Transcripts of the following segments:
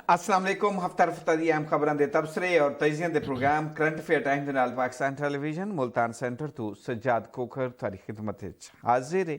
अस्सलाम वालेकुम। हफ्ता रफ्ता दी अहम खबरां दे तबसरे और तजियां दे प्रोग्राम करंट अफेयर टाइम दे नाल पाकिस्तान टेलीविजन मुल्तान सेंटर तो सज्जाद कोखर तारी खिदमत विच हाजिर है।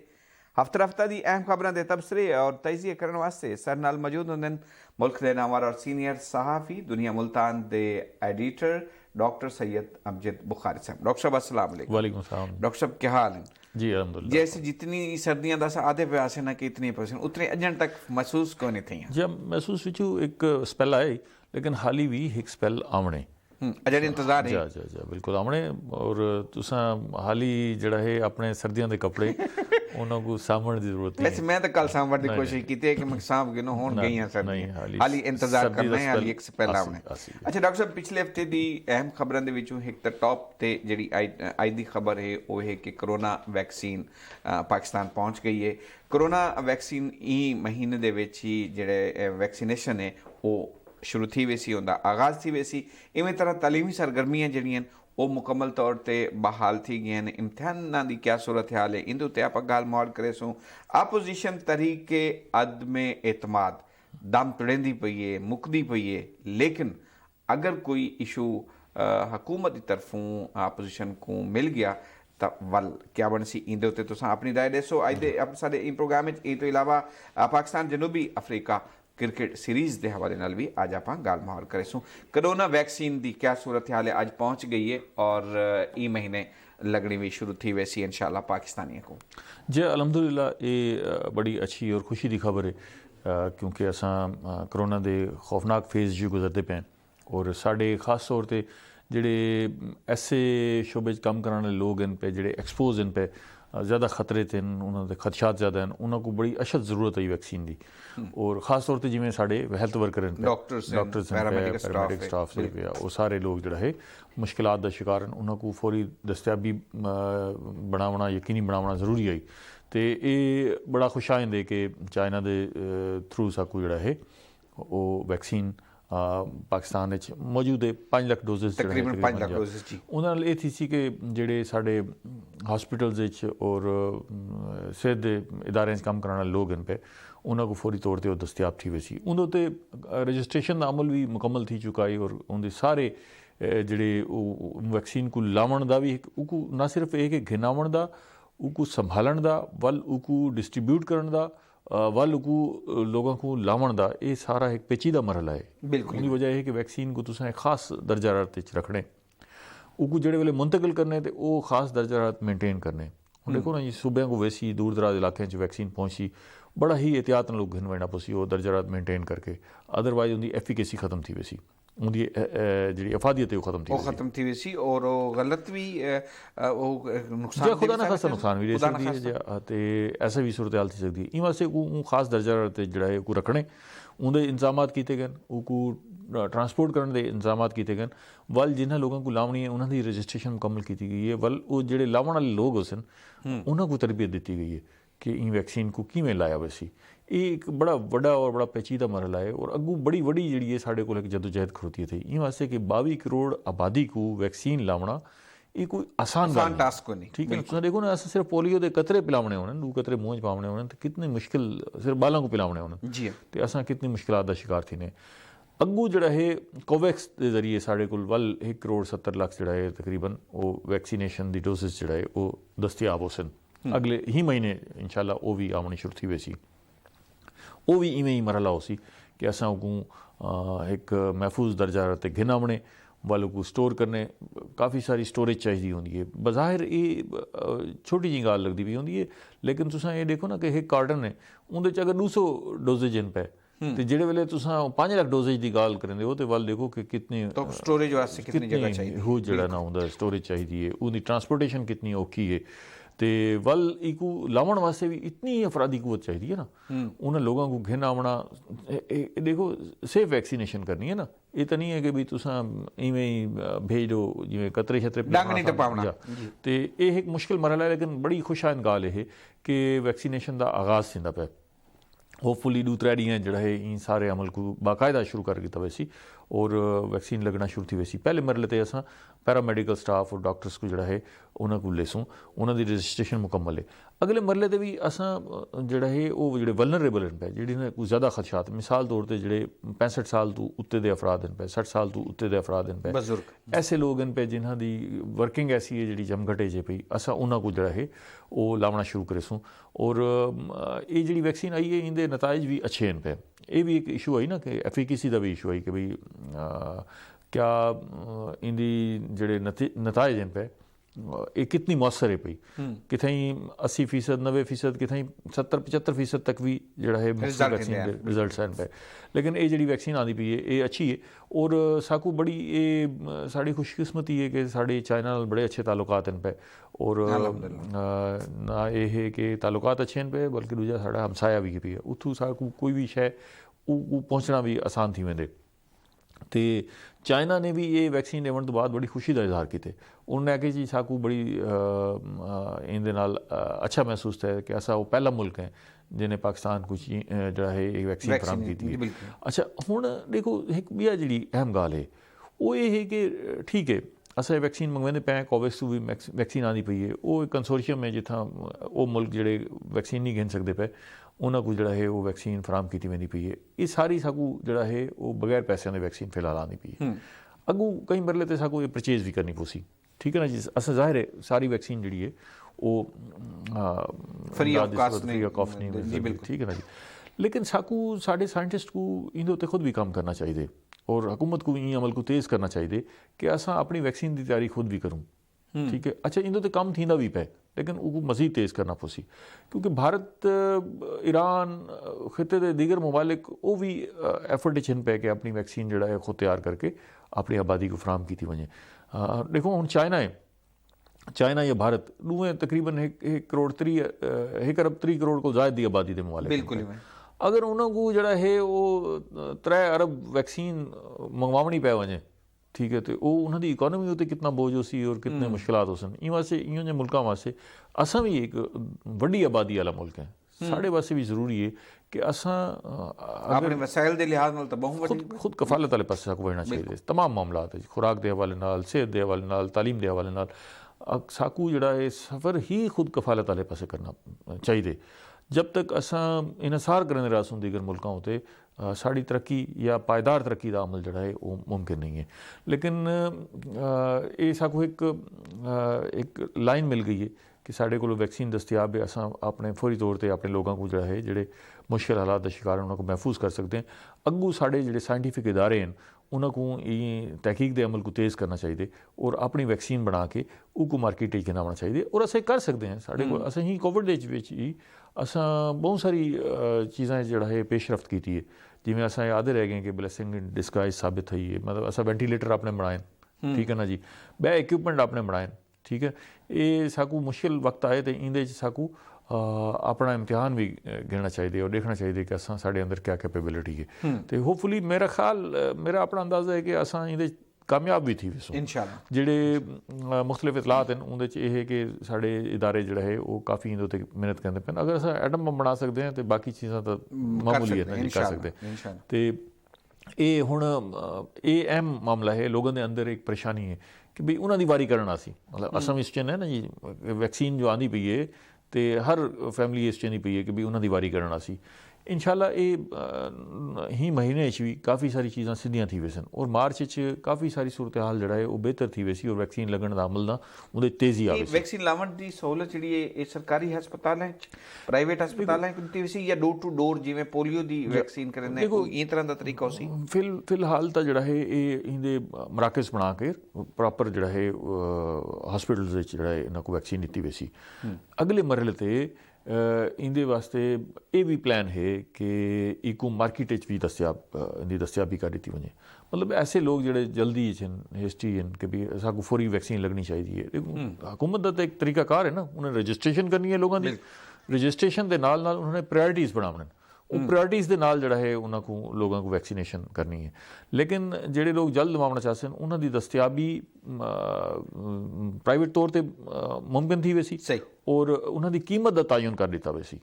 हफ्ता रफ्ता दी अहम खबरां दे तबसरे और तजिए करने वास्ते सर नाल मौजूद होंदे मुल्क दे नामवर और सीनियर सहाफ़ी दुनिया मुल्तान दे एडिटर डॉक्टर सैयद अमजद बुखारी साहब। डॉक्टर साहब अस्सलाम वालेकुम। वालेकुम सलाम। डॉक्टर साहब क्या हाल है? जी अलहमदुलिल्लाह। जैसे जितनी सर्दियां दस आधे प्यासे ना कि इतनी पसंद उतने अजन तक महसूस को नहीं थी जी महसूस विचू एक स्पैल आए लेकिन हाली भी एक स्पैल आमने अजन इंतजार है। जा जा जा बिल्कुल आमने और तुसा हाली जड़ा है अपने सर्दियों के कपड़े उन्होंने को सामण की जरूरत नहीं। वैसे मैं तो कल सांभण की कोशिश की थी कि मैं सांभ के होन गई हैं सर्दियां हाली इंतजार करना है हाली एक स्पैल आमने। अच्छा डॉक्टर साहब पिछले हफ्ते की अहम खबरों के विचों एक तो टॉप ते जिहड़ी अज की खबर है वो है कि कोरोना वैक्सीन पाकिस्तान पहुँच गई है। कोरोना वैक्सीन ई महीने दे विच ही जिहड़े वैक्सीनेशन है वो शुरू थी वैसी उनका आगाज़ थी वैसी। इवें तरह तलीमी सरगर्मियाँ जिहड़ियां वो मुकम्मल तौर पर बहाल थी गई। इम्तिहान की क्या सूरत हाल है इन उत्ते आप गाल मौल करे सूँ। अपोजिशन तरीके अदम एतमाद दम तुड़ेंदी पई है मुकदी पई है, लेकिन अगर कोई इशू हुकूमत की तरफों अपोजिशन को मिल गया तो वल क्या बन सी इंदे उत्ते तुसां अपनी राय दसो। अज दे साडे इन प्रोग्राम में इन तो इलावा पाकिस्तान जनूबी अफ्रीका क्रिकेट सीरीज़ के हवाले नाल भी अज आप गाल माहौल करे सूँ। कोरोना वैक्सीन की क्या सूरत हाल है अज पहुँच गई है और ई महीने लगनी भी शुरू थी वैसी इंशाअल्लाह पाकिस्तानियों को। जी अलहमदुलिल्लाह ये बड़ी अच्छी और खुशी की खबर है क्योंकि असा कोरोना के खौफनाक फेज़ जो गुजरते पे और साढ़े खास तौर पर जोड़े ऐसे शोबे काम कराने वाले लोग इन पे जोड़े एक्सपोज इन पे ज़्यादा खतरे थे उन्होंने खदशात ज़्यादा हैं उन्होंने बड़ी अशद जरूरत है वैक्सीन की और ख़ास तौर पर जिमें साढ़े health worker doctors paramedic staff से वो सारे लोग जो है मुश्किलात का शिकार हैं उन्होंने फौरी दस्तियाबी बनाना यकीनी बनाना जरूरी है। तो ये बड़ा खुश आइंदे कि चाइना के थ्रू साकू जोड़ा है वो वैक्सीन पाकिस्तान मौजूद है 5 लाख डोजेस तकरीबन 5 लाख डोजेस जी उन्होंने ये थी सी कि जेडे साढ़े हॉस्पिटल्स और सेहत इदारे काम कराने वाले लोग इन पे उन्होंने को फौरी तौर पर दस्तियाब थी वैसी उन्होंने रजिस्ट्रेशन का अमल भी मुकम्मल थी चुका है और उनके सारे जेडे वैक्सीन को लावन का भी ना सिर्फ एक घिनावन का उको संभालन का वल उको डिस्ट्रीब्यूट करने का वल को लोगों को लावन का ये सारा एक पेचीदा मरहला है। बिल्कुल उनकी वजह है कि वैक्सीन को तुसें खास दर्जा हरारत रखने उको जेड़े वेले मुंतकिल करने तो वो खास दर्जा हरारत मेनटेन करने। देखो ना जी सूबे को वैसी दूर दराज इलाके वैक्सीन पहुँची बड़ा ही एहतियात लोग घिन वना पसी वो दर्जा हरारत मेनटेन करके अदरवाइज उनकी एफिकेसी खत्म थी वैसी उनकी जी अफादियत खत्म थी वैसी और गलत भी नुकसान खुदा ना खासा नुकसान भी दे सकती है तो ऐसा भी सूरत हाल थी सकती है। इन वास्ते खास दर्जा जोड़ा है रखने उनके इंतजाम किए गए उनको ट्रांसपोर्ट करने के इंतजाम किए गए वल जिन्होंने लोगों को लावनी है उन्होंने रजिस्ट्रेशन मुकम्मल की गई है वल वो जो लावन वाले लोग हो सन उन्होंने तरबियत दी गई है कि इन वैक्सीन को किमें लाया वैसी ये एक बड़ा वड़ा और बड़ा पेचीदा मरहला है और अगू बड़ी वड़ी जी साढ़े को जदोजहद खड़ोती थी इन वास्ते कि 22 करोड़ आबादी को वैक्सीन लावना ये कोई आसान टास्क को नहीं। ठीक है तुम देखो ना ऐसा सिर्फ पोलियो के कतरे पिलावने होने 2 कतरे मुँह च पावने होने तो कितनी मुश्किल सिर्फ बालों को पिलावने होने जी तो असा कितनी मुश्किलात का शिकार थी ने अगू जड़ा है कोवैक्स के जरिए साढ़े को वल 1 करोड़ 70 लाख जड़ा है तकरीबन वो वैक्सीनेशन की डोजेस जड़ा है वो दस्तियाब हो सन अगले ही महीने इंशाल्लाह वो भी आनी शुरू थी वैसी वो भी इवें ही मरहला हो सी कि असा को एक महफूज दर्जा रहते घिन आने वालों को स्टोर करने काफ़ी सारी स्टोरेज चाहिए होंगी है। बज़ाहिर ये छोटी जी गाल लगती भी होंगी है लेकिन तुसा ये देखो ना कि एक कार्टन है उनके अगर 200 डोजेज इन पे तो जेड़े वेले तुसा 5 लाख डोजेज की गाल करेंगे वो तो वल देखो कि कितनी तो स्टोरेज वास्ते कितनी जगह चाहिए हो जड़ा ना होंगे स्टोरेज चाहिए उनकी ट्रांसपोर्टेशन कितनी औखी है तो वल इको लावन वास्ते भी इतनी अफराधी कुवत चाहिए ना उन्हें लोगों को घिन आवना देखो सेफ वैक्सीनेशन करनी है ना ये तो नहीं है कि भी तुसा इवें ही भेज दो जिमें कतरे छतरे तो ये एक मुश्किल मरहला है लेकिन बड़ी खुशाइन गाल है कि वैक्सीनेशन का आगाज़ थींदा पे होपफुली 2-3 ॾींहं जड़ा है इन सारे अमल को बाकायदा शुरू कर दिता वैसी और वैक्सीन लगना शुरू थी वैसी। पहले मरले ते असां पैरामैडिकल स्टाफ और डॉक्टर्स को जिहड़ा है उन्हां को लेसूं, उन्हां दी रजिस्ट्रेशन मुकम्मल है। अगले मरले ते भी असां जिहड़ा है वो जिहड़े वल्नरेबल हैं पे, जिहड़ी ने कोई ज़्यादा खदशात, मिसाल तौर पर जिहड़े 65 साल तो उत्ते दे अफराद हैं पे, 60 साल तो उत्ते दे अफराद हैं पे, बुजुर्ग ऐसे लोग हैं पे जिन्हां दी वर्किंग ऐसी है जिहड़ी जमघटे जे पई, असां उन्हां को जिहड़ा है वो लावना शुरू करेसूं। और ये जिहड़ी वैक्सीन आई है इंदे नताइज भी अच्छे हैं पे। ये भी एक इशू आई ना कि एफिकेसी का भी इशू आई कि भाई क्या इंदी जिहड़े नताइज हैं पे ये कितनी मौसर है पई, कितें 80%, 90%, कितें 70-75% तक भी जिहड़ा है वैक्सीन रिजल्ट्स हैं पे। लेकिन ये जिहड़ी वैक्सीन आती पई है ये अच्छी है। और साकू बड़ी ये साड़ी खुशकिस्मती है कि साढ़े चाइना नाल बड़े अच्छे ताल्लुकात हैं पे। और ना ये है कि ताल्लुकात अच्छे हैं पे, बल्कि दूजा साढ़ा हमसाया भी पी है, उत्थू साकू कोई भी शय पहुँचना भी आसान थी वेंदे। तो चाइना ने भी ये वैक्सीन लेवन तो बाद बड़ी खुशी का इजहार किए। उन्होंने आके जी साकू बड़ी इंदे नाल अच्छा महसूस है कि असा वो पहला मुल्क है जिन्हें पाकिस्तान कुछ जरा है एक वैक्सीन फराम की थी। अच्छा हुण देखो एक बिया जी अहम गाल है वो ये है कि ठीक है असा वैक्सीन मंगवाते पे, कोवैक्स भी वैक्सीन आती पई है, वो कंसोर्शियम है जिथा वो मुल्क जोड़े वैक्सीन नहीं गिन सकते पे उन्होंने को जरा है वो वैक्सीन फराम की वेंदी पई है। ये सारी साकू जरा है वो बगैर पैसों की वैक्सीन फिलहाल आनी पई है। अगू कई मरले तो साकू ये परचेज भी करनी पोसी, ठीक है ना जी। असा जाहिर है सारी वैक्सीन जी है वो फ्री ऑफ कॉस्ट नहीं, ठीक है ना जी। लेकिन साकू साढ़े साइंटिस्ट को इंदे उत्ते खुद भी काम करना चाहिए और हुकूमत को इन अमल को तेज़ करना चाहिए कि असा अपनी वैक्सीन की तैयारी खुद भी करूँ, ठीक है। अच्छा इंदे तो कम थींदा भी पे, लेकिन वो मज़ीद तेज़ करना पोसी, क्योंकि भारत, ईरान, खिते के दीगर ममालिक वो भी एफर्ट छिन पे कि अपनी वैक्सीन जड़ा है खुद तैयार करके अपनी आबादी को फराम की वजे। देखो हम चाइना है, चाइना या भारत दोवें तकरीबन 1 अरब 30 करोड़ को ज़ायद की आबादी के ममालिक। बिल्कुल अगर उन्होंने जड़ा है वो 3 अरब वैक्सीन मंगवानी पै वजे, ठीक है, तो वो उन्होंने इकोनॉमी उत्ते कितना बोझ हो सी और कितने मुश्किलात हो सन। इन वास्ते इं जे मुल्कों वास्ते असा भी एक वड्डी आबादी वाला मुल्क है, साढ़े वास्ते भी जरूरी है कि असा अपने वसाइल के लिहाज नाल खुद कफालत वाले पासे साकू बढ़ना चाहिए। तमाम मामला है खुराक के हवाले नाल, सेहत के हवाले नाल, तालीम के हवाले नाल साकू जड़ा है सफ़र ही खुद कफालत वाले पासे करना चाहिए। जब तक असा इनसार करने रासूं दीगर मुल्कों उत्ते साड़ी तरक्की या पायदार तरक्की का अमल जड़ा है वो मुमकिन नहीं है। लेकिन ये साकू एक लाइन मिल गई है कि साढ़े को वैक्सीन दस्तियाब है, असा अपने फौरी तौर पर अपने लोगों को जड़ा है जोड़े मुश्किल हालात का शिकार हैं उन्होंने महफूज कर सकते हैं। अगू साढ़े जोड़े साइंटिफिक इदारे हैं उन्होंने ये तहकीक के अमल को तेज़ करना चाहिए और अपनी वैक्सीन बना के उसको मार्केट च आना चाहिए। और असें कर सकते हैं, साढ़े को असें ही कोविड ही असा बहुत सारी चीज़ें जड़ा है पेशरफ्त की है, जिमें असा आदे रह गए कि ब्लैसिंग इन डिस्गाइज साबित हुई है। मतलब असा वेंटीलेटर आपने बनाए, ठीक है ना जी, बै इक्विपमेंट आपने बनाए, ठीक है। ये साकू मुश्किल वक्त आए तो इंदे साकू अपना इम्तिहान भी गिनना चाहिए और देखना चाहिए कि असा साढ़े अंदर क्या कैपेबिलिटी है। तो होपफुली मेरा ख्याल, मेरा अपना अंदाज़ा है कि असा इंदे कामयाब भी थी विसो इंशाअल्लाह। जिहड़े मुख्तलिफ इतलात हैं उनदे च यह है कि साढ़े इदारे जिहड़ा है वो काफ़ी इंदे उत्ते मेहनत करते पे। अगर असा एटम बम बना सकते हैं तो बाकी चीज़ां तो मामूली है ना जी, कर सकते। तो ये हुण ये अहम मामला है, लोगों के अंदर एक परेशानी है कि भाई उन्होंने वारी करना सी, मतलब असम इस चन है ना जी, वैक्सीन जो आती पई है तो हर फैमिली इस चनी पई है कि भाई उन्होंने वारी करना सी। इंशाअल्लाह ये ही महीने भी काफ़ी सारी चीज़ां सीधियां थी वैसन और मार्च काफ़ी सारी सूरत हाल जड़ा है वो बेहतर थी वैसी और वैक्सीन लगन का अमल ना उहदे तेज़ी आ वैसी। वैक्सीन लावन की सहूलत जी है सरकारी हस्पताल है, प्राइवेट हस्पताल है कुछ वैसी या डोर टू डोर जिमें पोलियो की वैक्सीन करने कोई तरह का तरीका हो सी? फिलहाल तो जड़ा है ये इंदे मराकज़ बना के प्रॉपर जड़ा है हॉस्पिटल जड़ा है इन्हों को वैक्सीन दी वैसी। अगले मरहले ते इंदे वास्ते ये भी प्लान है कि इको मार्केट भी दस्तियाबी कर दी वजे। मतलब ऐसे लोग जोड़े जल्दी हिस्ट्री हैं कि भी साकू फौरी वैक्सीन लगनी चाहिए। हुकूमत का तो एक तरीकाकार है ना, उन्हें रजिस्ट्रेशन करनी है लोगों की, रजिस्ट्रेशन के नाल उन्होंने प्रायोरिटीज़ बनाने, वो प्रायोरिटीज़ के नाल जड़ा है उन्होंने लोगों को वैक्सीनेशन करनी है। लेकिन जोड़े लोग जल्द लवाना चाहते हैं उन्होंने दस्तियाबी प्राइवेट तौर पर मुमकिन थी वैसी और उन्होंने कीमत का तयन कर दिता वैसी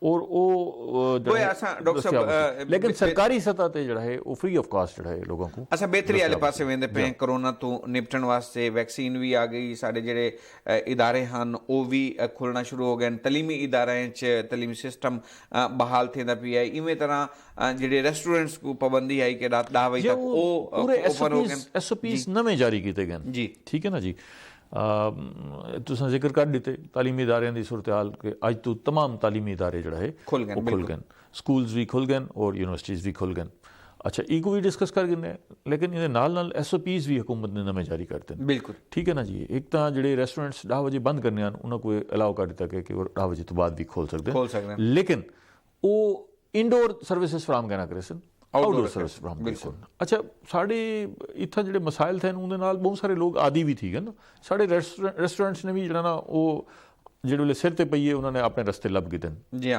और डॉक्टर साहब लेकिन सरकारी सतह ते जिहड़ा है वो फ्री ऑफ कास्ट जिहड़ा है लोगों को अच्छा बेहतरी वाले पासे वेंदे पे कोरोना तो निपटण वास्ते वैक्सीन भी आ गई साडे जिहड़े इदारे हन वो भी खुलना शुरू हो गए तलीमी इदारियां च तलीमी सिस्टम बहाल थींदा पिया इवें तरह जिहड़े रेस्टोरेंट्स को पाबंदी आई कि रात 10 बजे तक वो पूरे ओपन हो गए SOPs नਵੇਂ जारी कीते गए जी ठीक है ना जी तुसां जिक्र कर दिते तालीमी इदारियां दी सूरत हाल कि अज तो तमाम तालीमी इदारे जिहड़ा है खुल गए स्कूल्स भी खुल गए और यूनिवर्सिटीज़ भी खुल गए अच्छा इको भी डिस्कस कर गए लेकिन ये नाल SOPs भी हुकूमत ने नਵੇਂ जारी करते हैं बिल्कुल ठीक है ना जी एक तो जिहड़े रेस्टोरेंट्स 10 बजे बंद करने उन्होंने कोई अलाउ कर दिता कि 10 बजे तो बाद भी खोल सकते हैं लेकिन वो इंडोर सर्विसेज फराम कहना करे सन आउटडोर सर्विस फराम बिल्कुल अच्छा साढ़े इत्थै जिहड़े मसाइल थे उहदे नाल बहुत सारे लोग आदि भी थी गए ना साढ़े रेस्टोरेंट्स ने भी जिहड़ा ना वो जिहड़े वेले सिर ते पईए उन्होंने अपने रस्ते लब कीते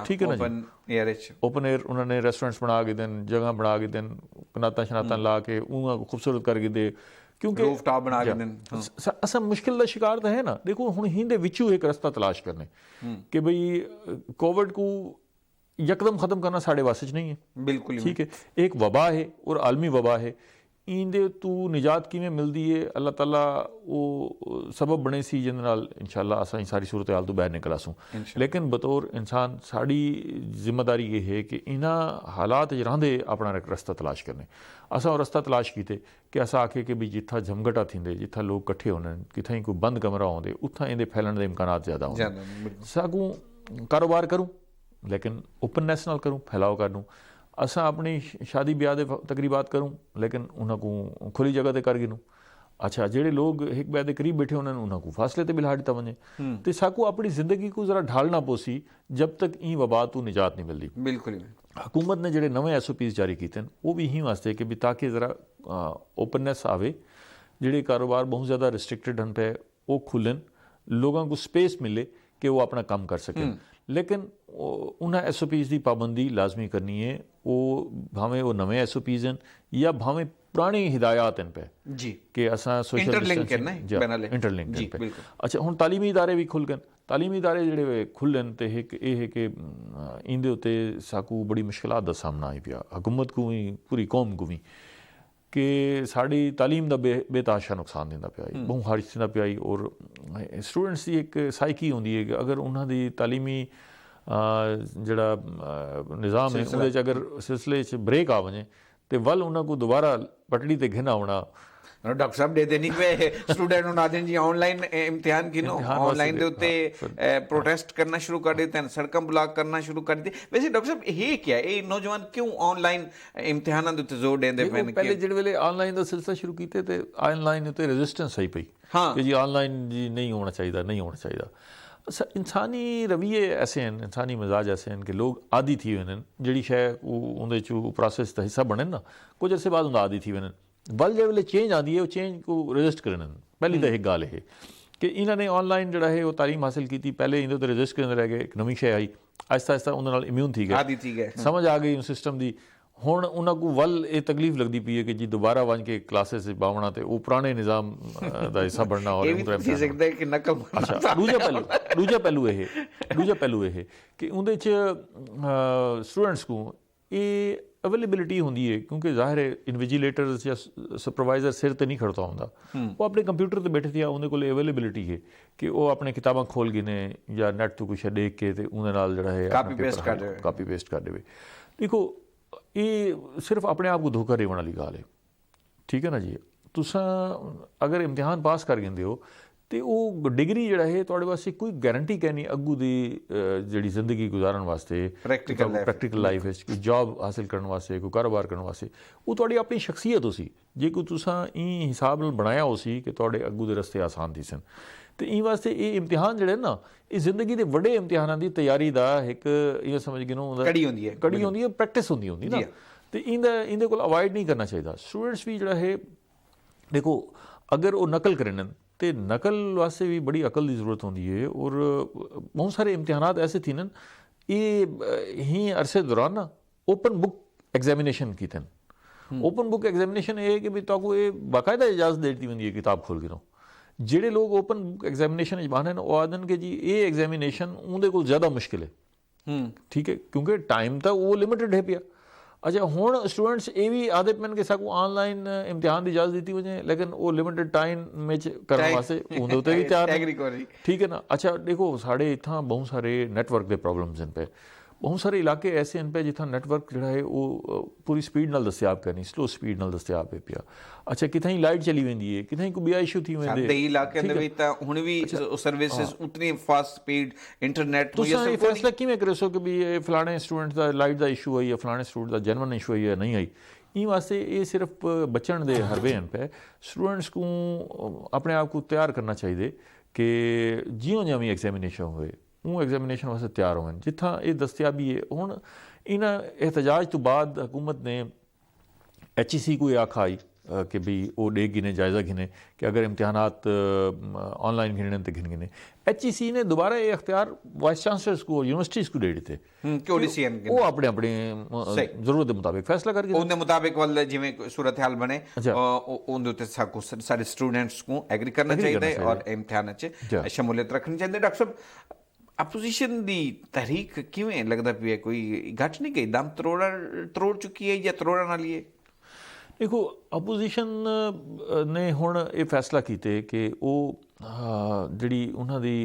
ठीक है ना जी ओपन एयर उन्होंने रेस्टोरेंट्स बना के देन जगह बना के देन कनाता शनाता ला के उन्हें खूबसूरत करके दे क्योंकि रूफटॉप बना के देन असा मुश्किल का शिकार तो है ना देखो हुण हिंदे विचों एक रस्ता तलाश करने कि भाई कोविड को यकदम ख़त्म करना साढ़े वास्ते नहीं है बिल्कुल ठीक है एक वबा है और आलमी वबा है इंदे तू निजात किवें मिलती है अल्लाह ताला वो सबब बने सी जिंदे नाल इंशाअल्लाह असां सारी सूरत हाल तो बाहर निकल आसूं लेकिन बतौर इंसान साड़ी जिम्मेदारी ये है कि इन्हां हालात च रहिंदे अपना एक रस्ता तलाश करने असां वो रस्ता तलाश कीते कि असां आखे कि भी जिथा झमघटा थींदे जिथा लोग कट्ठे होने किथां कोई बंद कमरा होंदे उत्थां इहदे फैलण दे इम्कानात ज़्यादा होंदे सागूं कारोबार करूं लेकिन ओपननेस नाल करूं फैलाव करूं असां अपनी शादी ब्याह दे तकरीबात करूं लेकिन उन्हां को खुली जगह ते कर गिनूं अच्छा जेड़े लोग एक ॿिए के करीब बैठे उन्होंने उन्हां को फासले ते बिलाड़ दिता वञे तो साकू अपनी ज़िंदगी को ज़रा ढालना पोसी जब तक ई वबा तो निजात नहीं मिलती बिल्कुल हुकूमत ने जेड़े नवे SOPs जारी किए वो भी यही वास्ते कि भी ताकि ज़रा ओपननेस आवे जेड़े कारोबार बहुत ज़्यादा रिस्ट्रिक्टेड हैं पे वो खुलन लोगों को स्पेस मिले कि वो अपना काम कर सकें लेकिन उन्हें SOPs की पाबंदी लाजमी करनी है वो भावें वो नवे SOPs हैं या भावें पुरानी हिदायत हैं पे जी कि असा सोशल इंटरलिंक पे अच्छा हुण तालीमी इदारे भी खुल गए तालीमी इदारे जिहड़े खुलन तो एक यह है कि इंदे उत्ते साकू बड़ी मुश्किलात दा सामना आई पिया हुकूमत को भी पूरी कौम को भी कि साड़ी तालीम का बेताशा नुकसान दिंदा पिया बहुत हारिश दिंदा पिया और स्टूडेंट्स की एक साइकी होंदी है कि अगर उन्होंने तालीमी जिहड़ा निज़ाम है उहदे अगर सिलसिले ब्रेक आ वञे तो वल उन्होंने को दोबारा पटड़ी ते घिन आउणा डॉक्टर साहब दे देनी पे स्टूडेंट नादिन जी ऑनलाइन इम्तिहान की ऑनलाइन दे उत्ते प्रोटेस्ट करना शुरू कर देते हैं सड़कों ब्लॉक करना शुरू कर दी वैसे डॉक्टर साहब ये क्या है नौजवान क्यों ऑनलाइन इम्तिहानां दे उत्ते जोर देंदे पे पहले जिहड़े वेले ऑनलाइन दा सिलसिला शुरू कीते ते ऑनलाइन उत्ते रेजिस्टेंस आई पई कि जी ऑनलाइन जी नहीं होना चाहिए इंसानी रवैये ऐसे हैं इंसानी मिजाज ऐसे हैं कि लोग आदि थी वञनि जिहड़ी शइ उहदे च प्रोसेस का हिस्सा बने ना कुछ अरसे बाद उनका आदि थी वञनि वल जो वे चेंज आती है वो चेंज को रजिस्ट करन पहली तो एक गाल है कि इन्होंने ऑनलाइन जो है वो तालीम हासिल की पहले इन्हें तो रजिस्ट करते रह गए एक नवी शे आई आहिस्ता आहिस्ता उन्होंने इम्यून थी गए समझ आ गई उस सिस्टम की हुण उन्होंने को वल ये तकलीफ लगती पई है कि जी दोबारा वन के क्लासेस बावना तो वो पुराने निज़ाम का हिस्सा बनना और अच्छा दूजा पहलू यह कि उहदे च स्टूडेंट्स को ये अवेलेबिलिटी होंदी है क्योंकि जाहिर है इन्विजिलेटर्स या सुपरवाइजर सिर ते नहीं खड़ता होंदा वो अपने कंप्यूटर ते बैठे थे उन्हें को अवेलेबिलिटी है कि वो अपने किताबां खोल गिने या नैट तो कुछ देख के उन्हें नाल जिहड़ा है कापी पेस्ट कर देवे देखो ये सिर्फ अपने आप को धोखा देने वाली गाल है ठीक है ना जी तुसां अगर इम्तिहान पास कर गिंदे हो तो वो डिग्री जिहड़ा है तुहाडे वास्ते कोई गारंटी कै नहीं अग्गू दी जिहड़ी जिंदगी गुजारन वास्ते प्रैक्टिकल लाइफ है कोई जॉब हासिल करने वास्ते कोई कारोबार करने वास्ते वो तुहाडी अपनी शख्सियत हो सी जे कोई तुसां ई हिसाब नाल बनाया हो सी कि तुहाडे अग्गू दे रस्ते आसान थी सन तो ई वास्ते ये इम्तिहान जिहड़े ना ये जिंदगी के वड्डे इम्तिहानां दी तैयारी दा एक इह समझ गिनो कड़ी होंदी है प्रैक्टिस होंदी ना तो इंदे कोल अवॉइड नहीं करना चाहिए स्टूडेंट्स भी जिहड़ा है देखो अगर वो नकल करन तो नकल वास्ते भी बड़ी अकल की ज़रूरत होती है और बहुत सारे इम्तिहानात ऐसे थी न ये ही अरसे दौरान ना ओपन बुक एग्जामिनेशन की थे ओपन बुक एग्जामिनेशन ये है कि भाई तो ये बाकायदा इजाज़त देती होंगी किताब खोल के जेड़े लोग ओपन बुक एग्जामिनेशन बहाने वो आदन कि जी ये एग्जामिनेशन उनके को ज़्यादा मुश्किल है ठीक है, क्योंकि टाइम तो वो लिमिटेड है पिया। अच्छा हुण स्टूडेंट्स ये भी आदे पैन कि साकू ऑनलाइन इम्तिहान की इजाजत दी वजे, लेकिन वो लिमिटेड टाइम में करने वास्ते उहदे उत्ते भी तैयार, ठीक है ना। अच्छा देखो साढ़े इतना बहुत सारे नेटवर्क के प्रॉब्लम्स हैं पे, बहुत सारे इलाके ऐसे हैं पे जिथा नेटवर्क जो है वो पूरी स्पीड नाल दस्तियाब करनी, स्लो स्पीड नाल दस्तियाब है पिया। अच्छा कितनी लाइट चली वेंदी है, कितनी कोई बिया इशू थी वेंदे साडे इलाके दे विच तां हुण भी सर्विसेज उतनी फास्ट स्पीड इंटरनेट तुसां ये फैसला किवें करे सो कि भी ये फलाने स्टूडेंट दा लाइट दा इशू आई है, फलाने स्टूडेंट दा जेन्युइन इशू आई है नहीं आई। ई वास्ते ये सिर्फ बचण दे हरवे हैं पे स्टूडेंट्स को अपने आप को तैयार करना चाहिए कि जियों जियां भी एग्जामिनेशन होए वो एग्जामिनेशन वास्ते तैयार होवन। जिथा ये दस्तियाबी है हुण इन्हां एहतजाज तो बाद हुकूमत ने HEC को आखा आई कि भी वो डे गिने जायज़ा गिने कि अगर इम्तिहानात ऑनलाइन गिने तो गिन गिने। HEC ने दोबारा ये अख्तियार वाइस चांसलर्स को यूनिवर्सिटीज़ को दे दिते, वो अपने अपने जरूरत के मुताबिक फैसला करके उनके मुताबिक वाले जिवें सूरत हाल बने उनके उत्ते सारे स्टूडेंट्स को एग्री करना चाहिए और इम्तिहान च शमूलियत रखनी चाहिए। डॉक्टर साहब अपोजिशन दी तहरीक किवें लगदा पिया कोई घट नहीं गई, दम त्रोड़ चुकी है या त्रोड़ा ना लिए? देखो अपोजिशन ने हुण ये फैसला कीते कि वो जिहड़ी उन्हां दी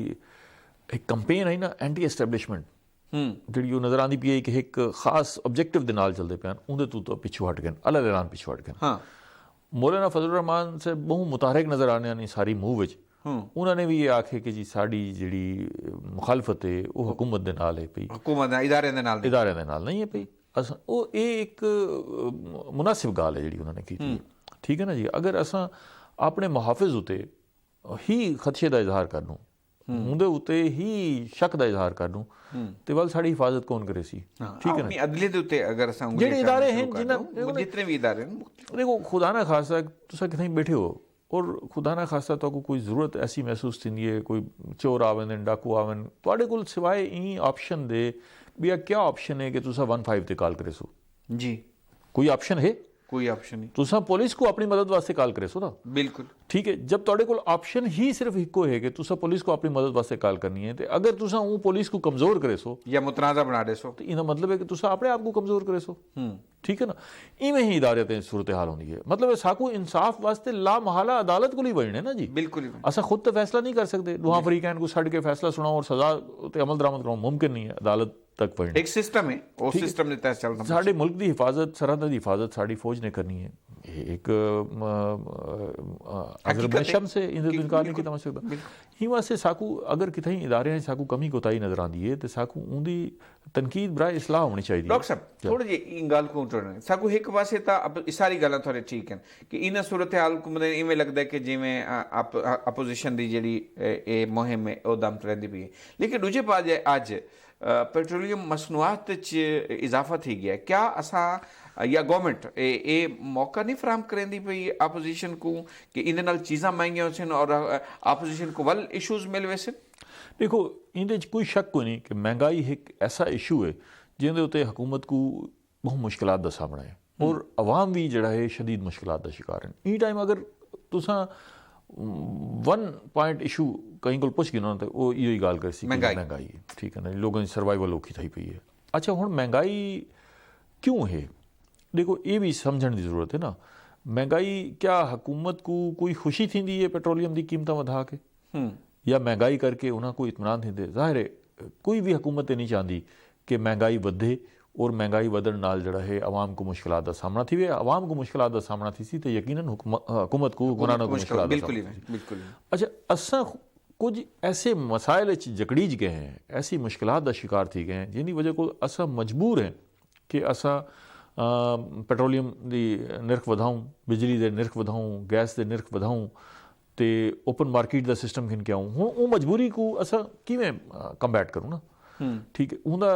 एक कंपेन आई ना एंटी एस्टैबलिशमेंट जिहड़ी नज़र आती पई है कि एक खास ऑब्जेक्टिव दे नाल चलदे पिया उहदे तो पिछू हट गए, अलग ऐलान पिछू हट गए। हाँ मौलाना फजलुर रहमान से बहु मुतारिक नज़र आने नहीं सारी मूव विच उन्होंने भी ये आखे कि जी साड़ी जिहड़ी मुखालफत है वो हुकूमत दे नाल है पई, हुकूमत इदारे दे नाल नहीं है पई। अस वो एक मुनासिब गाल है जी उन्होंने की, ठीक है ना जी। अगर असा अपने मुहाफिज उते ही खदशे का इजहार करनूं, उहदे उते ही शक का इजहार करनूं ते वल साड़ी हिफाजत कौन करे सी, ठीक है ना। अदलियत उते अगर असा जेडे इदारे हैं जिन्हां जितने भी इदारे देखो खुदा ना खासा तुसा किथे बैठे हो और खुदा ना खासा तो कोई ज़रूरत ऐसी महसूस थी है, कोई चोर आवन डाकू आवन तुहाडे कोल सिवाय ई ऑप्शन दे भैया क्या ऑप्शन है कि तुसा 15 ते कॉल करे सो जी, कोई ऑप्शन है? कोई ऑप्शन नहीं। तुसा पुलिस को अपनी मदद वास्ते कॉल करे सो ना, बिल्कुल ठीक है। जब तुहाडे कोल ऑप्शन ही सिर्फ इको है कि तुसा पुलिस को अपनी मदद वास्ते कॉल करनी है, तो अगर तुसा वो पुलिस को कमज़ोर करे सो या मुतनाज़ा बना दे सो तो इना मतलब है कि तुसा अपने आप को कमज़ोर करे सो, ठीक है ना। इवें ही इदारे ते सूरत हाल होंदी है, मतलब साकू इंसाफ वास्ते ला महाला अदालत को ही बनने ना जी, बिल्कुल असा खुद तो फैसला नहीं कर सकते, दुआ फरीकैन को छड़ के फैसला सुनाओ और सजा ते अमल दरामद कराओ मुमकिन नहीं है। अदालत तक पढ़ने एक सिस्टम है, उस सिस्टम ने तहत चलना। साडे मुल्क की हिफाजत सरहद की हिफाजत साड़ी फौज ने करनी है, एक अजरबैजान से इनकार नहीं किया सकता। ही वास्ते साकू अगर कितने इदारे साकू कमी कोताही नजर आती है तो साकू उनकी तनकीद बराए इस्लाह होनी चाहिए। डॉक्टर साहब थोड़ी जी गल को जोड़ना साकू एक पासे तो अब सारी गल्लां थोड़े ठीक हैं कि इन सूरत हाल को मतलब इवें लगता है कि जिवें अपोजिशन की जी मुहिम है वो दम रही पई है, लेकिन दूजे पासे अज पेट्रोलियम मसनूआत इजाफा थी गया, क्या असा या गवर्नमेंट ये मौका नहीं फराहम करेंदी पई अपोजिशन को कि इन नाल चीज़ां महंगियां होसन और अपोजिशन को वल इशूज़ मिल वैसन? देखो इहदे कोई शक कोई नहीं कि महंगाई एक ऐसा इशू है जिहदे उत्ते हुकूमत को बहुत मुश्किलात दा सामना है और अवाम भी जिहड़ा है शदीद मुश्किलात दा शिकार है। ई टाइम अगर तुसां 1 पॉइंट इशू कहीं को पुछ गिनो तो वो इहो ही गाल कर सी महंगाई, ठीक है ना, लोगों की सर्वाइवल औखी थी पई है। अच्छा हुण महंगाई क्यों है, देखो ये भी समझण की जरूरत है ना। महंगाई क्या हुकूमत को कोई खुशी थी है पेट्रोलियम की कीमत वधा के, या महंगाई करके उन्हें कोई इत्मीनान थी? जाहिर है कोई भी हुकूमत नहीं चाहती कि महंगाई वधे और महंगाई वधण नाल जिहड़ा है आवाम को मुश्किलात का सामना थी। आवाम को मुश्किलात का सामना थी तो यकीनन हुकूमत को गुनाह को मुश्किलात बिल्कुल। अच्छा असा कुछ ऐसे मसाइल जकड़ीज गए हैं, ऐसी मुश्किलात का शिकार थी गए हैं जिनकी वजह को असा मजबूर हैं कि असा पेट्रोलियम की निर्ख वधाऊँ, बिजली के निर्ख वधाऊँ, गैस के निर्ख वधाऊँ तो ओपन मार्केट का सिस्टम खिन के आऊँ। हुण वो मजबूरी को असा किवें कंबैट करूँ ना, ठीक है। उहदा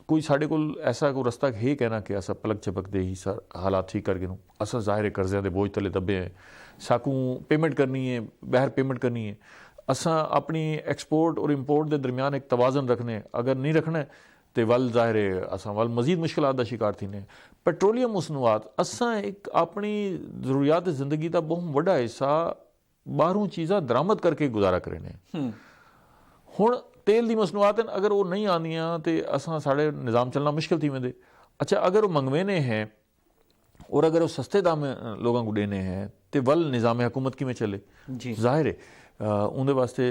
कोई साढ़े को ऐसा कोई रस्ता है कहना कि असा पलक झपकते ही सर हालात ठीक करके नूं असा जाहिर है कर्ज़ियां दे बोझ तले दबे हैं, साकू पेमेंट करनी है, बाहर पेमेंट करनी है, असा अपनी एक्सपोर्ट और इंपोर्ट के दरमियान एक तवाज़न रखने, अगर नहीं रखना है तो वल जाहिर है असा वल मजीद मुश्किलात का शिकार थी ने। पेट्रोलियम मसनूआत असा एक अपनी जरूरियात जिंदगी का बहुत बड़ा हिस्सा बाहरों चीज़ां दरामद करके गुजारा करें। हुण तेल दी मसनूआत हैं, अगर वो नहीं आंदियां तो असां साढ़े निज़ाम चलना मुश्किल थी वेंदे। अच्छा अगर वो मंगवेने हैं और अगर वो सस्ते दाम लोगों को देने हैं तो वल निज़ाम हुकूमत किमें चले जी जाहिर है उनके वास्ते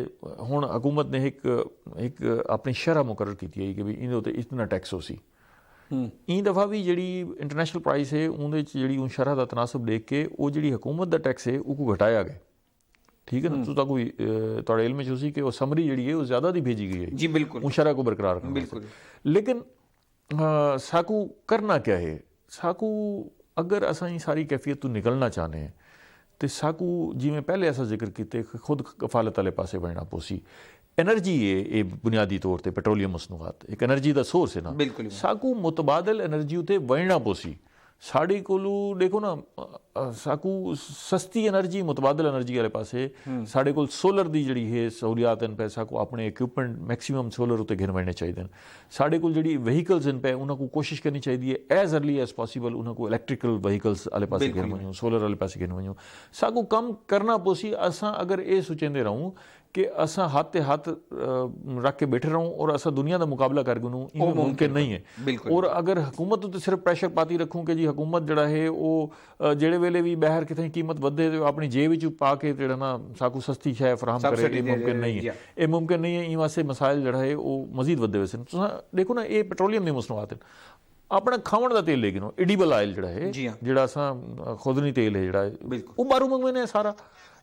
हुण हुकूमत ने एक अपनी शरह मुकर्रर की है कि भी इहदे उत्ते इतना टैक्स हो सी ई दफ़ा भी जी इंटरनेशनल प्राइस है उहदे जी उन शरह का तनासब देख के वो जी हुकूमत का टैक्स है वो घटाया गया ठीक है ना तुसा कोई तुहाडे इल्म च उसी कि वो समरी जी है वो ज़्यादा दी भेजी गई है जी बिल्कुल उन शरह को बरकरार रखना बिल्कुल लेकिन साकू करना क्या है साकू अगर असां सारी कैफियत तो निकलना चाहते हैं तो साकू जिमें पहले ऐसा जिक्र किए खुद कफालत वाले पासे बनना पोसी एनर्जी है ये बुनियादी तौर पर पेट्रोलियम मसनूआत एक एनर्जी का सोर्स है ना साकू मुतबादल एनर्जी उत्ते बनना पोसी साड़ी कोलू देखो ना साकू सस्ती एनर्जी मुतबादल एनर्जी वाले पासे साढ़े कोल सोलर दी जी है सहूलियात हैं पे साकू अपने इक्विपमेंट मैक्सीमम सोलर उत्ते घिन वड़ने चाहिए साढ़े कोल जी वहीकल्स हैं पे उन्होंने कोशिश करनी चाहिए एज अर्ली एज पॉसिबल उन्होंने इलैक्ट्रिकल वहीकल्स वाले पासे घिन वञूं सोलर वाले पासे घिन वञूं साकू कम करना पोसी असां अगर ये सोचेंदे रहूं कि असां हाथ ते हाथ रख के बैठे रहूं और असां दुनिया का मुकाबला कर गूँ इवें मुमकिन नहीं है और अगर हुकूमत उत्ते सिर्फ प्रेशर पाती रखूँ कि जी हुकूमत जड़ा है वो जेड़े वेले भी बाहर कितें कीमत वधे तो अपनी जेब विच पा के जेड़ा ना साकू सस्ती शै फराहम करे ये मुमकिन नहीं है ये मुमकिन नहीं है इन वास्ते मसाइल जड़ा है वो मजीद वधे वैसे तुसां देखो ना ये पेट्रोलियम दी मसनूआत है अपना खावन का तेल लेकिन एडिबल आयल जड़ा है जड़ा असां खुदनी तेल है जड़ा वो बाहरों मंगवाने सारा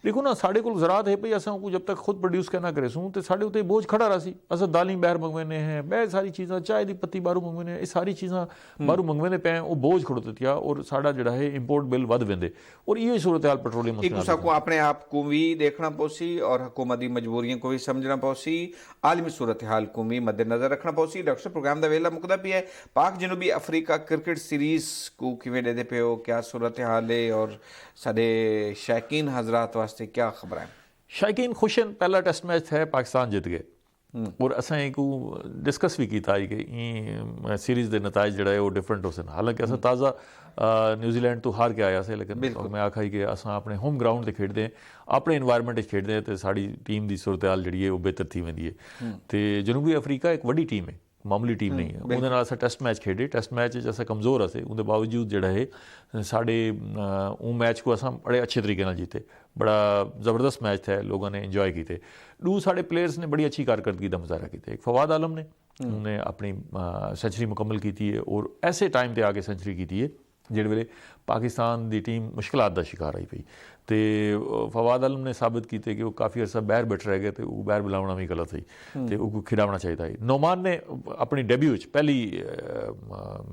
देखो ना साढ़े को ज़रात है भाई असा को जब तक खुद प्रोड्यूस करना करे सूँ तो साढ़े उत्ते बोझ खड़ा रहा सी अस दालें बाहर मंगवाने हैं बहुत सारी चीज़ा चाय की पत्ती बाहरों मंगवाने ये सारी चीज़ा बाहरों मंगवाने पे वो बोझ खड़ोते थिया और साड़ा जड़ा है इंपोर्ट बिल वध वेंदे और ये सूरत हाल पेट्रोलियम को अपने आप को भी देखना पोसी और हुकूमत की मजबूरियों को भी समझना पोसी आलमी सूरत हाल को भी मद्देनजर रखना पोसी। डॉक्टर प्रोग्राम का वेला मुकदा पिया है पाक जनूबी अफ्रीका क्रिकेट सीरीज़ को किवें देते पे हो क्या सूरत हाल है और साडे शौकीन हजरात वास्ते क्या खबर है। शौकीन खुश हैं पहला टेस्ट मैच है पाकिस्तान जीत गए और असां एक डिस्कस भी किया कि सीरीज़ के नताइज जड़ा है वो डिफरेंट हो सन हालांकि असां ताज़ा न्यूजीलैंड तो हार के आया से लेकिन मैं आखा कि असां अपने होम ग्राउंड से खेडते हैं अपने इन्वायरमेंट खेडते हैं तो साड़ी टीम की सूरत हाल जी है वो बेहतर थी वेंदी है तो जनूबी अफ्रीका एक वड्डी टीम है मामूली टीम नहीं है उहदे नाल असां टेस्ट मैच खेडे टेस्ट मैच असां कमज़ोर असे उहदे बावजूद जड़ा है साढ़े मैच को असां बड़े अच्छे तरीके नाल जीते बड़ा ज़बरदस्त मैच था लोगों ने इंजॉय किए दू साढ़े प्लेयर्स ने बड़ी अच्छी कारकर्दगी का मुजाहरा किया एक फवाद आलम ने उन्हें अपनी सेंचुरी मुकम्मल की है और ऐसे टाइम पर आके सेंचुरी की है जिहड़े वेले पाकिस्तान की टीम मुश्किलात का शिकार आई पई तो फवाद आलम ने साबित किए कि वो काफ़ी अर्सा बाहर बैठ रह गए तो वो बाहर बुलाना भी गलत है तो वो खिडावना चाहिए। नोमान ने अपनी डेब्यू पहली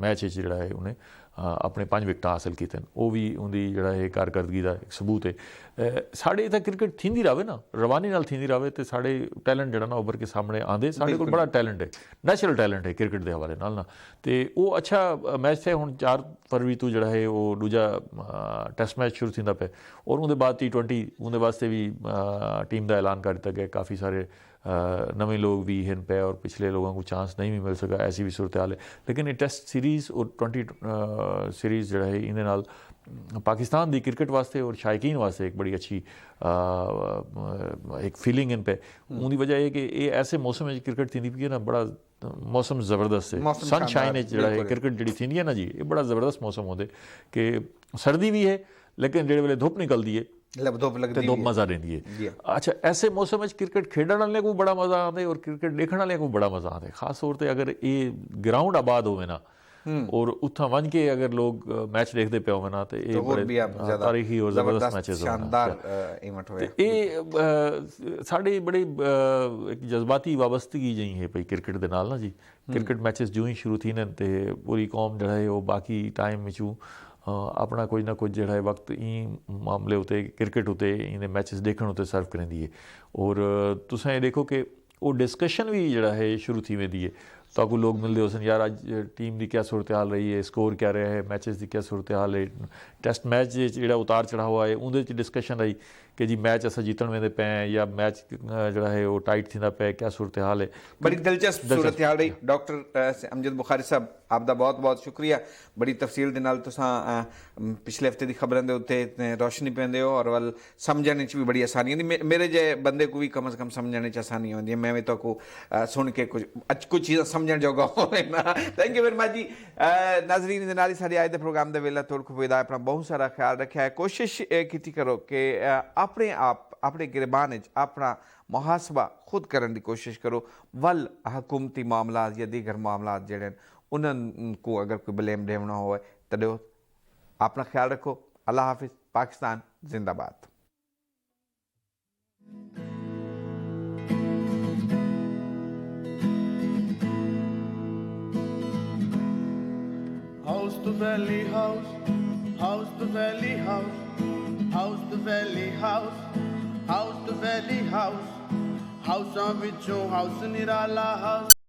मैच जड़ा है उन्हें अपने 5 विकटा हासिल किए वो भी उनकी जड़ा है कारकर्दगी का एक सबूत है। साढ़े इतना क्रिकेट थींदी रहे ना रवानी नाल थींदी रहे तो साढ़े टैलेंट जड़ा ना उभर के सामने आते साढ़े को बड़ा टैलेंट है नैचुरल टैलेंट है क्रिकेट के हवाले नाल ना तो वो अच्छा मैच है हुण 4 फरवरी तो जड़ा है वो दूजा टेस्ट मैच शुरू थींदा पे और उनके बाद T20 उनके वास्ते भी टीम का ऐलान कर दिया गया काफ़ी सारे नवे लोग भी हैं पे और पिछले लोगों को चांस नहीं भी मिल सका ऐसी भी सूरत हाल है लेकिन ये टेस्ट सीरीज़ और 20 सीरीज़ जो है इन नाल पाकिस्तान की क्रिकेट वास्ते और शायकीन वास्ते एक बड़ी अच्छी एक फीलिंग इन पे उनकी वजह है कि ये ऐसे मौसम में क्रिकेट थी पी है ना बड़ा मौसम ज़बरदस्त है सनशाइन जो है क्रिकेट जी थी है ना जी ये बड़ा ज़बरदस्त मौसम होते कि सर्दी भी है लेकिन जेड़े वेले धुप निकलती है धुप मज़ा देंदी है। अच्छा ऐसे मौसम में क्रिकेट खेडण वाले को बड़ा मज़ा आता है और क्रिकेट देखने वाले को बड़ा मज़ा आता है खास तौर पर अगर ये ग्राउंड आबाद हो ना और उत्थां वन के अगर लोग मैच देखते पे हो ना तो ये बड़े तारीखी और ज़बरदस्त मैचेस शानदार इवेंट होए ये साढ़े बड़े एक जज्बाती वाबस्तगी जी है भाई क्रिकेट के नाल ना जी क्रिकेट मैचेस जो ही शुरू थी तो पूरी कौम जड़ा है वो बाकी टाइम विचू अपना कुछ ना कुछ जड़ा है वक्त ई मामले उत्ते क्रिकेट उत्ते इन्हें मैचेस देखने उत्ते सर्व करेंदी है और तुसां ये देखो कि वो डिस्कशन भी जड़ा है शुरू थी वेंदी है ताकू लोग मिलते हो सन यार अज टीम की क्या सूरत हाल रही है, स्कोर क्या रहा है, मैचेस की क्या सूरत हाल है, टेस्ट मैच जो उतार चढ़ाव है उनके डिस्कशन रही कि जी मैच अस जीतण वेंदे पे हैं या मैच जो है वो टाइट थींदा पे, क्या सूरत हाल है। बड़ी दिलचस्प सूरत हाल रही। डॉक्टर अमजद बुखारी साहब आपका बहुत बहुत शुक्रिया, बड़ी तफसील दे नाल तुसां पिछले हफ्ते की खबरों के उत्ते रोशनी पाते हो और वल समझने भी बड़ी आसानी होंदी, मेरे जे बंदे को भी कम से कम समझने आसानी होंदी है, मैं भी तो को सुन के कुछ चीज़ां समझण जोगा होना। थैंक यू वेरी मच जी। नाजरीन दे नाल ही साडे अज दे प्रोग्राम दे वेला तोड़ खुबेदा अपना बहुत सारा ख्याल रखा है। कोशिश की करो कि अपने आप अपने गिरबान अपना मुहासबा खुद करने की कोशिश करो, वल हुकूमती मामला या दीगर मामला जड़े उनको अगर कोई ब्लेम देना हो तो अपना ख्याल रखो। अल्लाह हाफिज। पाकिस्तान जिंदाबाद। House to Valley House, House to Valley House, House to Valley House, House to Valley House, House on Vichon, House Nirala House.